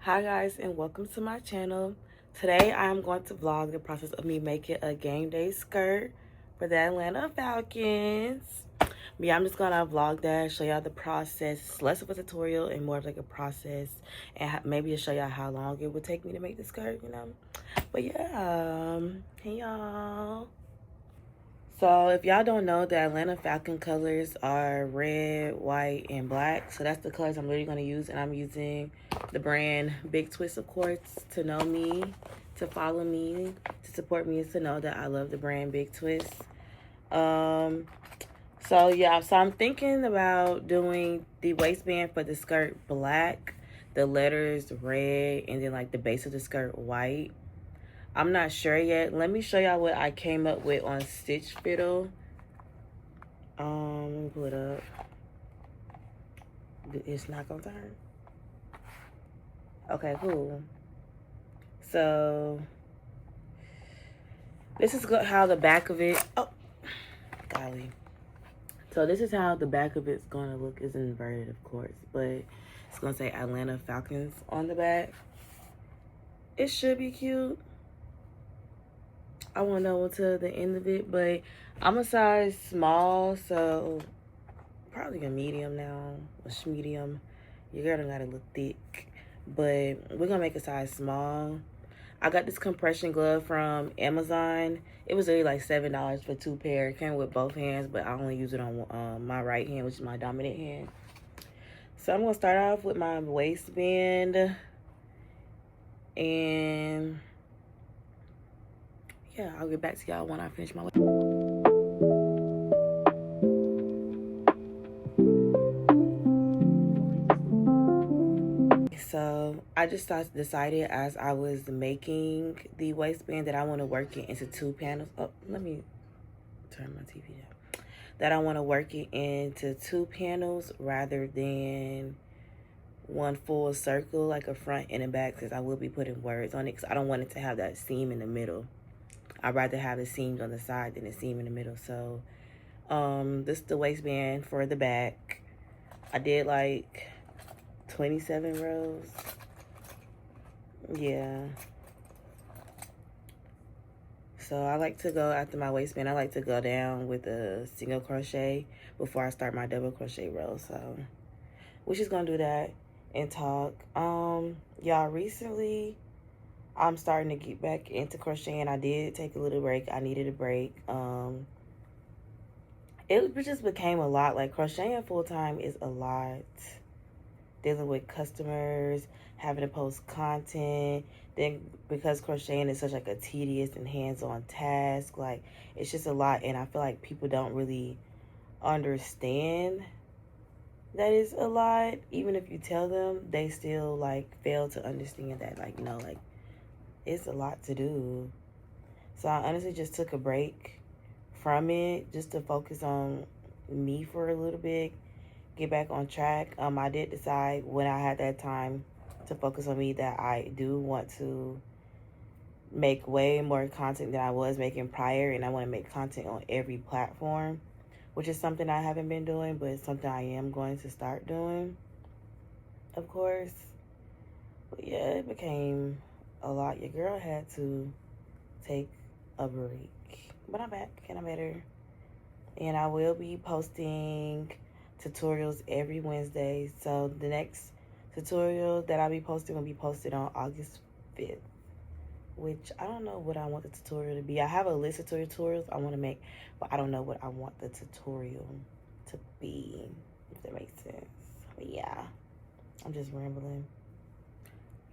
Hi guys, and welcome to my channel. Today I am going to vlog the process of me making a game day skirt for the Atlanta Falcons. But yeah, I'm just gonna vlog that, show y'all the process. It's less of a tutorial and more of like a process, and maybe to show y'all how long it would take me to make the skirt, you know. But yeah, hey y'all. So if y'all don't know, the Atlanta Falcon colors are red, white, and black. So that's the colors I'm really going to use. And I'm using the brand Big Twist, of course, to know me, to follow me, to support me, is to know that I love the brand Big Twist. So yeah, so I'm thinking about doing the waistband for the skirt black, the letters red, and then like the base of the skirt white. I'm not sure yet. Let me show y'all what I came up with on Stitch Fiddle. Let me pull it up. It's not gonna turn. Okay, cool. So this is how the back of it. Oh, golly. So this is how the back of it's gonna look. It's inverted, of course, but it's gonna say Atlanta Falcons on the back. It should be cute. I won't know until the end of it, but I'm a size small, so probably a medium now, a medium. Your girl don't gotta look thick, but we're gonna make a size small. I got this compression glove from Amazon. It was really like $7 for 2 pair. It came with both hands, but I only use it on my right hand, which is my dominant hand. So I'm gonna start off with my waistband, and yeah, I'll get back to y'all when I finish my waistband. So I just decided as I was making the waistband that I want to work it into 2 panels. Oh, let me turn my TV down. That I want to work it into 2 panels rather than one full circle, like a front and a back, because I will be putting words on it, because I don't want it to have that seam in the middle. I'd rather have the seams on the side than the seam in the middle. So this is the waistband for the back. I did like 27 rows. Yeah. So I like to go, after my waistband, I like to go down with a single crochet before I start my double crochet row. So we're just gonna do that and talk. Y'all, recently I'm starting to get back into crocheting. I did take a little break. I needed a break. It just became a lot. Like, crocheting full-time is a lot. Dealing with customers, having to post content, then because crocheting is such like a tedious and hands-on task, like it's just a lot, and I feel like people don't really understand that is a lot. Even if you tell them, they still like fail to understand that, like, you know, like it's a lot to do. So I honestly just took a break from it just to focus on me for a little bit, get back on track. I did decide when I had that time to focus on me that I do want to make way more content than I was making prior, and I want to make content on every platform, which is something I haven't been doing, but it's something I am going to start doing, of course. But yeah, it became a lot. Your girl had to take a break, but I'm back and I'm better, and I will be posting tutorials every Wednesday. So the next tutorial that I'll be posting will be posted on August 5th, which I don't know what I want the tutorial to be. I have a list of tutorials I want to make, but I don't know what I want the tutorial to be, if that makes sense. But yeah, I'm just rambling.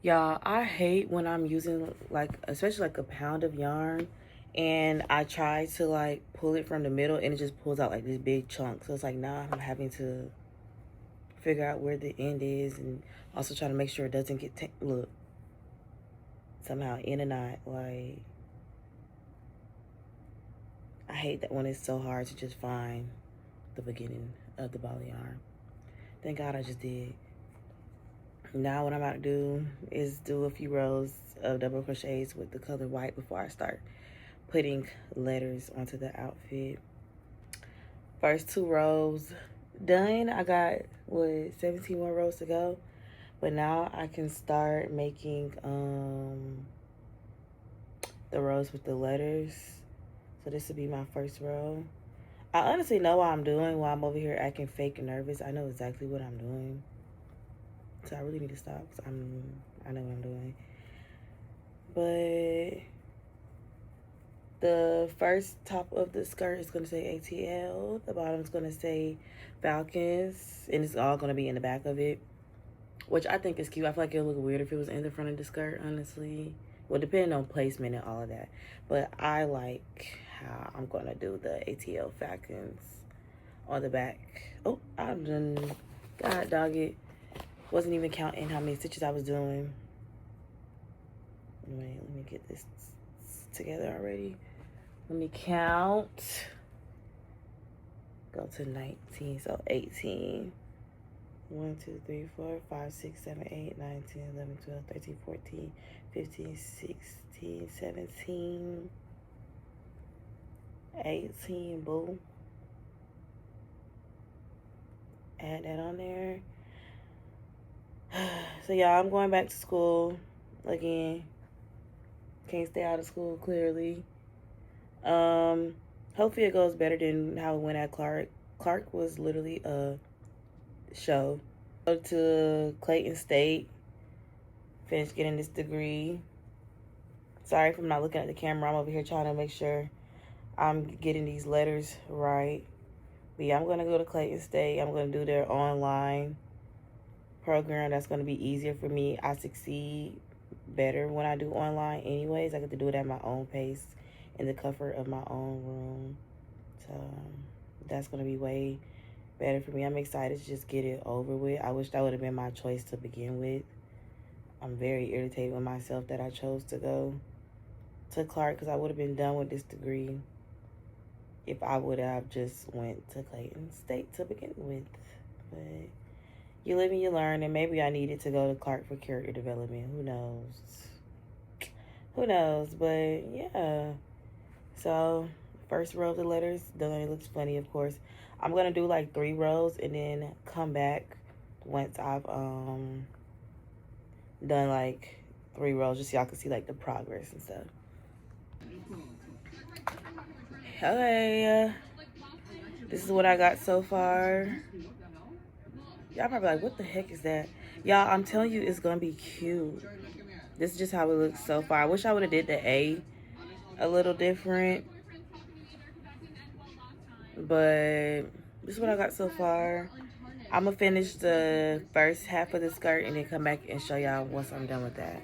Y'all, I hate when I'm using, like, especially like a pound of yarn, and I try to like pull it from the middle and it just pulls out like this big chunk. So it's like, now I'm having to figure out where the end is, and also try to make sure it doesn't get look somehow in a knot. Like, I hate that when it's so hard to just find the beginning of the ball of yarn. Thank God I just did. Now what I'm about to do is do a few rows of double crochets with the color white before I start putting letters onto the outfit. First 2 rows done. I got, what, 17 more rows to go. But now I can start making the rows with the letters. So this will be my first row. I honestly know what I'm doing while I'm over here acting fake and nervous. I know exactly what I'm doing. So I really need to stop because I know what I'm doing. But the first top of the skirt is going to say ATL. The bottom is going to say Falcons. And it's all going to be in the back of it, which I think is cute. I feel like it would look weird if it was in the front of the skirt, honestly. Well, depending on placement and all of that. But I like how I'm going to do the ATL Falcons on the back. Oh, I'm done. God dog it. Wasn't even counting how many stitches I was doing. Wait, let me get this together already. Let me count. Go to 19, so 18. 1, 2, 3, 4, 5, 6, 7, 8, 9, 10, 11, 12, 13, 14, 15, 16, 17, 18, boo. Add that on there. So y'all, I'm going back to school again. Can't stay out of school, clearly. Hopefully it goes better than how it went at Clark. Clark was literally a show. Go to Clayton State. Finish getting this degree. Sorry if I'm not looking at the camera. I'm over here trying to make sure I'm getting these letters right. But yeah, I'm going to go to Clayton State. I'm going to do their online program. That's going to be easier for me. I succeed better when I do online anyways. I get to do it at my own pace in the comfort of my own room. So that's going to be way better for me. I'm excited to just get it over with. I wish that would have been my choice to begin with. I'm very irritated with myself that I chose to go to Clark because I would have been done with this degree if I would have just went to Clayton State to begin with. But you live and you learn, and maybe I needed to go to Clark for character development. Who knows? Who knows? But yeah. So first row of the letters done. It looks funny, of course. I'm gonna do like 3 rows and then come back once I've done like 3 rows, just so y'all can see like the progress and stuff. Okay, this is what I got so far. Y'all probably like, what the heck is that? Y'all, I'm telling you, it's gonna be cute. This is just how it looks so far. I wish I would have did the A a little different, but this is what I got so far. I'm gonna finish the first half of the skirt and then come back and show y'all once I'm done with that.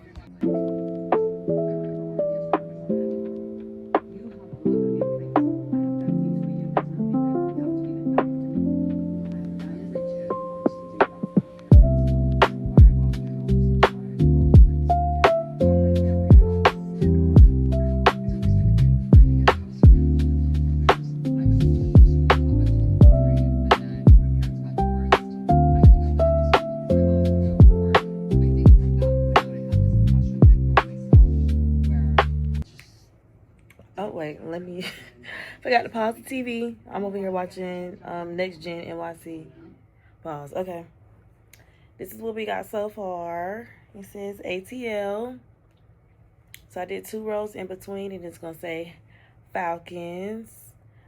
Oh, wait, let me... Forgot to pause the TV. I'm over here watching Next Gen NYC. Pause. Okay. This is what we got so far. It says ATL. So I did 2 rows in between, and it's going to say Falcons.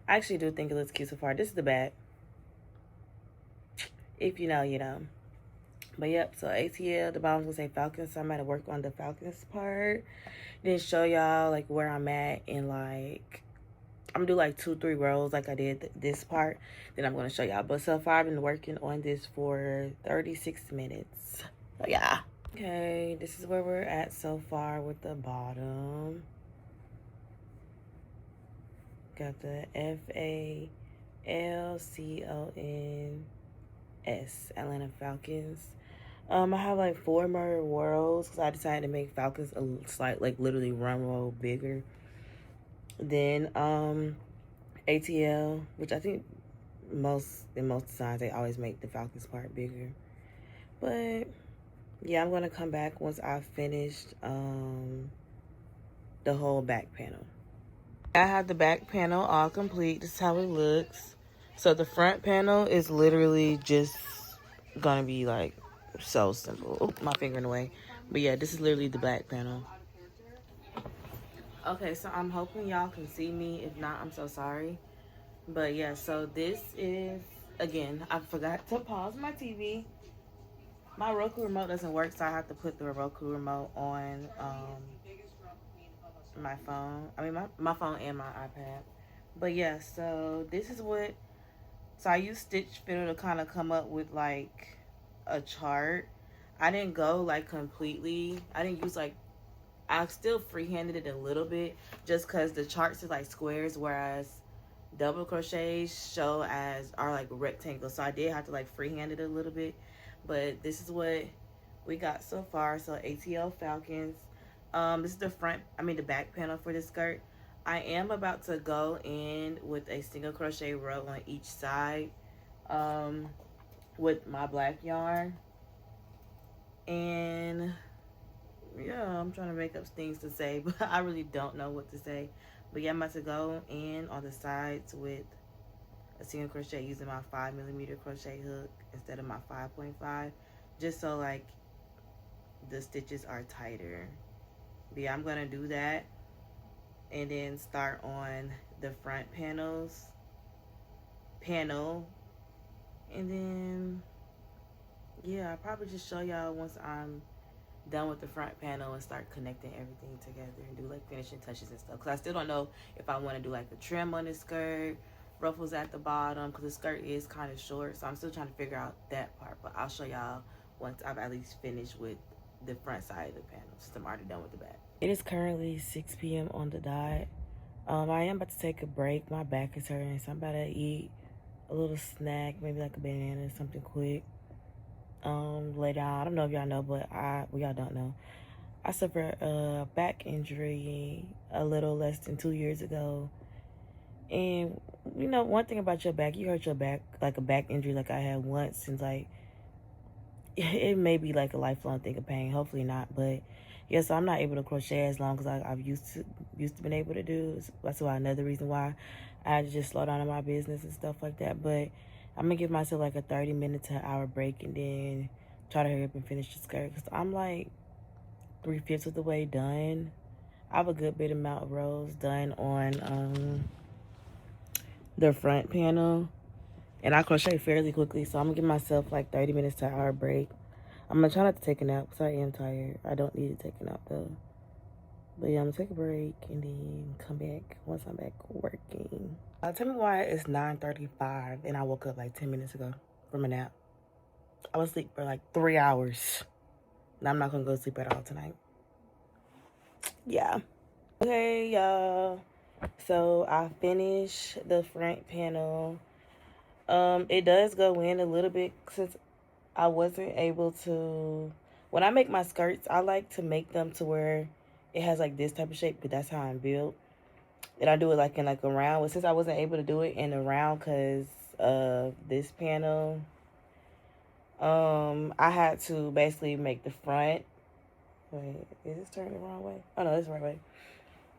I actually do think it looks cute so far. This is the back. If you know, you know. But yep, so ATL, the bottom's gonna say Falcons, so I'm gonna work on the Falcons part. Then show y'all like where I'm at, and like I'm gonna do like 2-3 rows like I did this part. Then I'm gonna show y'all. But so far I've been working on this for 36 minutes. So yeah. Okay, this is where we're at so far with the bottom. Got the FALCONS, Atlanta Falcons. I have like 4 more rows because I decided to make Falcons a slight, like literally 1 row bigger. Then ATL, which I think in most designs they always make the Falcons part bigger. But yeah, I'm gonna come back once I've finished the whole back panel. I have the back panel all complete. This is how it looks. So the front panel is literally just gonna be like So simple. Oh, my finger in the way. But yeah, this is literally the back panel. Okay, so I'm hoping y'all can see me. If not, I'm so sorry. But yeah, so this is, again, I forgot to pause my TV. My Roku remote doesn't work, so I have to put the Roku remote on my phone. I mean, my phone and my iPad. But yeah, so this is what, so I use Stitch Fiddle to kind of come up with like a chart. I didn't go like completely, I didn't use like, I still freehanded it a little bit just because the charts is like squares, whereas double crochets show as are like rectangles. So I did have to like freehand it a little bit, but this is what we got so far. So ATL Falcons. This is the the back panel for this skirt. I am about to go in with a single crochet row on each side with my black yarn. And yeah, I'm trying to make up things to say, but I really don't know what to say. But yeah, I'm about to go in on the sides with a single crochet using my 5mm crochet hook instead of my 5.5, just so like the stitches are tighter. But yeah, I'm gonna do that and then start on the front panel, and then yeah, I'll probably just show y'all once I'm done with the front panel and start connecting everything together and do like finishing touches and stuff, because I still don't know if I want to do like a trim on the skirt, ruffles at the bottom, because the skirt is kind of short, so I'm still trying to figure out that part. But I'll show y'all once I've at least finished with the front side of the panel, since I'm already done with the back. It is currently 6 p.m. on the dot. I am about to take a break. My back is hurting, so I'm about to eat a little snack, maybe like a banana or something quick. Later on, I don't know if y'all know, but y'all don't know, I suffered a back injury a little less than 2 years ago. And you know, one thing about your back, you hurt your back, like a back injury like I had once, and like it may be like a lifelong thing of pain, hopefully not. But yeah, so I'm not able to crochet as long as I've used to been able to do. That's why another reason why I had to just slow down on my business and stuff like that. But I'm gonna give myself like a 30-minute to an hour break and then try to hurry up and finish the skirt, because I'm like 3/5 of the way done. I have a good bit amount of rows done on the front panel, and I crochet fairly quickly, so I'm gonna give myself like 30 minutes to an hour break. I'm gonna try not to take a nap because I am tired. I don't need to take a nap though. But yeah, I'm gonna take a break and then come back once I'm back working. Tell me why it's 9:35 and I woke up like 10 minutes ago from a nap. I was asleep for like 3 hours. And I'm not gonna go to sleep at all tonight. Yeah. Okay, y'all. So I finished the front panel. It does go in a little bit since I wasn't able to. When I make my skirts, I like to make them to where it has like this type of shape, but that's how I'm built. And I do it like in like a round. But since I wasn't able to do it in a round because of this panel, I had to basically make the front. Wait, is this turning the wrong way? Oh no, this is the right way.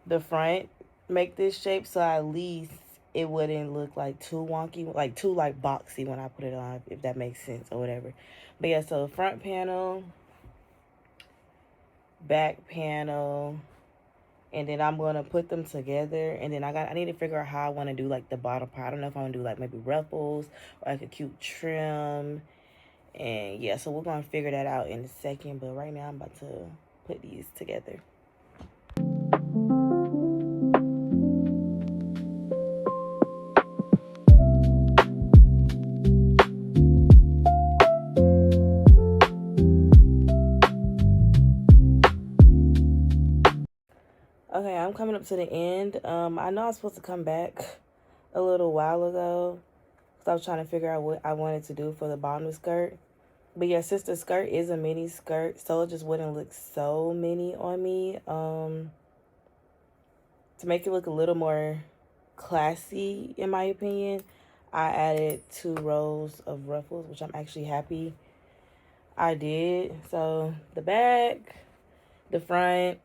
The front, make this shape so at least it wouldn't look like too wonky, like too like boxy when I put it on, if that makes sense or whatever. But yeah, so front panel, back panel, and then I'm gonna put them together, and then I need to figure out how I want to do like the bottom part. I don't know if I want to do like maybe ruffles or like a cute trim. And yeah, so we're gonna figure that out in a second, but right now I'm about to put these together. Okay, I'm coming up to the end. I know I was supposed to come back a little while ago because I was trying to figure out what I wanted to do for the bottom skirt. But yeah, since the skirt is a mini skirt, so it just wouldn't look so mini on me. To make it look a little more classy, in my opinion, I added 2 rows of ruffles, which I'm actually happy I did. So the back, the front,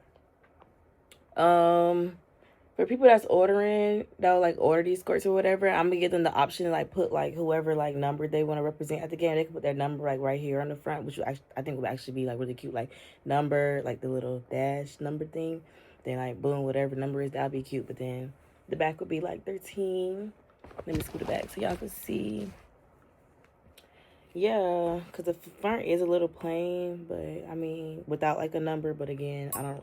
For people that's ordering, they'll like order these skirts or whatever. I'm gonna give them the option to like put like whoever like number they want to represent at the game. They can put their number like right here on the front, which I think would actually be like really cute. Like number, like the little dash number thing. Then like boom, whatever number is, that'll be cute. But then the back would be like 13. Let me scoot it back so y'all can see. Yeah, because the front is a little plain, but I mean, without like a number. But again, I don't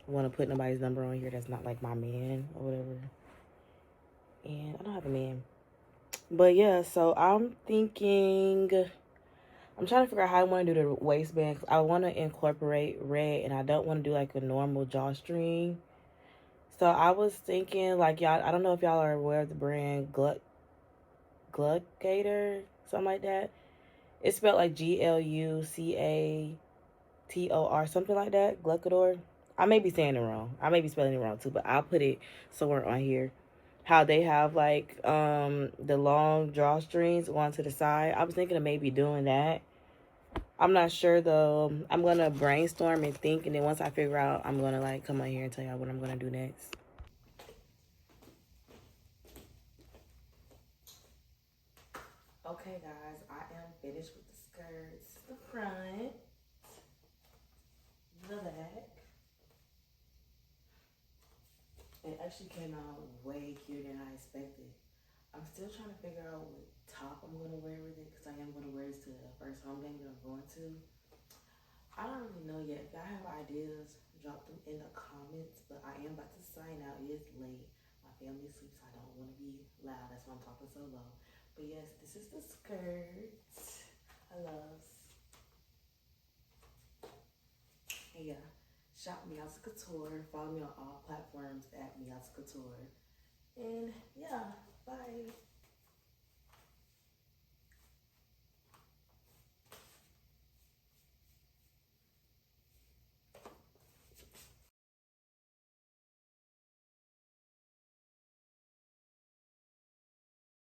want to put nobody's number on here that's not like my man or whatever. And I don't have a man. But yeah, so I'm thinking, I'm trying to figure out how I want to do the waistband. Cause I want to incorporate red and I don't want to do like a normal drawstring. So I was thinking like y'all, I don't know if y'all are aware of the brand Glucator, something like that. It's spelled like Glucator, something like that. Glucator. I may be saying it wrong. I may be spelling it wrong too, but I'll put it somewhere on here. How they have like the long drawstrings going to the side. I was thinking of maybe doing that. I'm not sure though. I'm gonna brainstorm and think, and then once I figure out, I'm gonna like come on here and tell y'all what I'm gonna do next. Okay, guys, I am finished with the skirts. The front, the back. It actually came out way cuter than I expected. I'm still trying to figure out what top I'm going to wear with it because I am going to wear this to the first home game that I'm going to. I don't really know yet. If y'all have ideas, drop them in the comments. But I am about to sign out. It is late. My family sleeps. So I don't want to be loud. That's why I'm talking so low. But yes, this is the skirt. I love. And yeah, shop Miazza Couture. Follow me on all platforms at Miazza Couture. And yeah, bye.